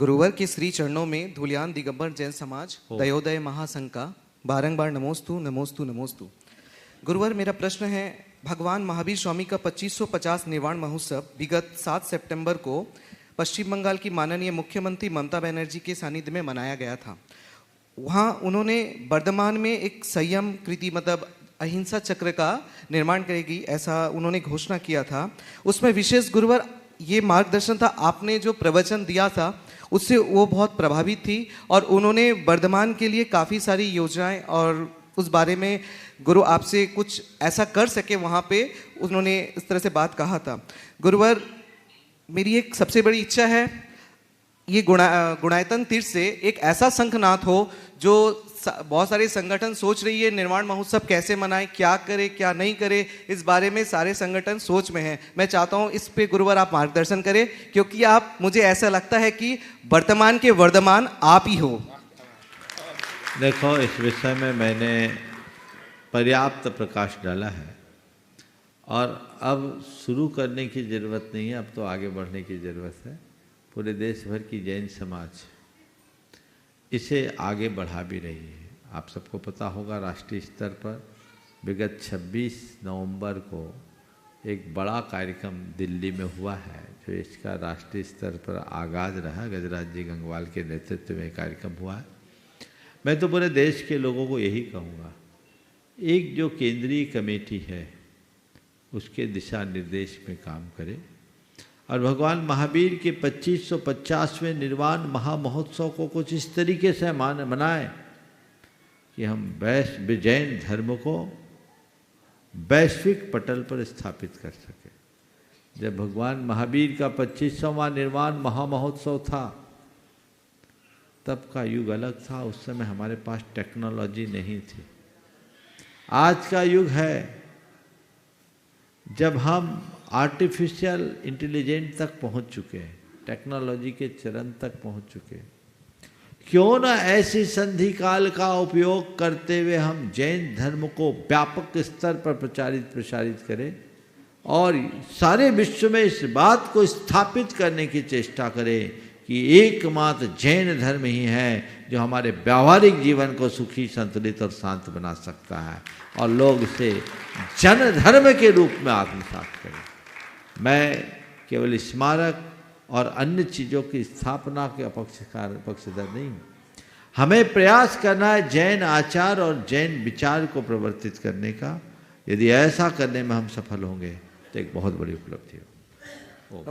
गुरुवर के श्री चरणों में धूलियान दिगंबर जैन समाज दयोदय महासंघ का बारंबार नमोस्तु नमोस्तु नमोस्तु। गुरुवर, मेरा प्रश्न है, भगवान महावीर स्वामी का 2550 निर्वाण महोत्सव विगत 7 सितंबर को पश्चिम बंगाल की माननीय मुख्यमंत्री ममता बनर्जी के सानिध्य में मनाया गया था। वहाँ उन्होंने वर्धमान में एक संयम कृति मतलब अहिंसा चक्र का निर्माण करेगी, ऐसा उन्होंने घोषणा किया था। उसमें विशेष गुरुवर ये मार्गदर्शन था, आपने जो प्रवचन दिया था उससे वो बहुत प्रभावित थी और उन्होंने वर्धमान के लिए काफ़ी सारी योजनाएं और उस बारे में गुरु आपसे कुछ ऐसा कर सके, वहाँ पे उन्होंने इस तरह से बात कहा था। गुरुवर, मेरी एक सबसे बड़ी इच्छा है, ये गुणायतन तीर्थ से एक ऐसा संघनाथ हो जो बहुत सारे संगठन सोच रही है निर्वाण महोत्सव कैसे मनाएं, क्या करे क्या नहीं करे, इस बारे में सारे संगठन सोच में हैं। मैं चाहता हूं इस पे गुरुवर आप मार्गदर्शन करें, क्योंकि आप, मुझे ऐसा लगता है कि वर्तमान के वर्धमान आप ही हो। देखो, इस विषय में मैंने पर्याप्त प्रकाश डाला है और अब शुरू करने की ज़रूरत नहीं है, अब तो आगे बढ़ने की ज़रूरत है। पूरे देश भर की जैन समाज इसे आगे बढ़ा भी रही है। आप सबको पता होगा, राष्ट्रीय स्तर पर विगत 26 नवंबर को एक बड़ा कार्यक्रम दिल्ली में हुआ है, जो इसका राष्ट्रीय स्तर पर आगाज़ रहा। गजराज जी गंगवाल के नेतृत्व में कार्यक्रम हुआ है। मैं तो पूरे देश के लोगों को यही कहूँगा, एक जो केंद्रीय कमेटी है उसके दिशा निर्देश में काम करे और भगवान महावीर के 2550वें निर्वाण महामहोत्सव को कुछ इस तरीके से मनाएं कि हम जैन धर्म को वैश्विक पटल पर स्थापित कर सके। जब भगवान महावीर का 25वां निर्वाण महामहोत्सव था तब का युग अलग था, उस समय हमारे पास टेक्नोलॉजी नहीं थी। आज का युग है जब हम आर्टिफिशियल इंटेलिजेंस तक पहुंच चुके हैं, टेक्नोलॉजी के चरण तक पहुंच चुके हैं। क्यों ना ऐसी संधि काल का उपयोग करते हुए हम जैन धर्म को व्यापक स्तर पर प्रसारित करें और सारे विश्व में इस बात को स्थापित करने की चेष्टा करें कि एकमात्र जैन धर्म ही है जो हमारे व्यावहारिक जीवन को सुखी, संतुलित और शांत बना सकता है और लोग इसे जन धर्म के रूप में आत्मसात करें। मैं केवल स्मारक और अन्य चीज़ों की स्थापना के पक्षधर नहीं हूँ। हमें प्रयास करना है जैन आचार और जैन विचार को प्रवर्तित करने का। यदि ऐसा करने में हम सफल होंगे तो एक बहुत बड़ी उपलब्धि हो।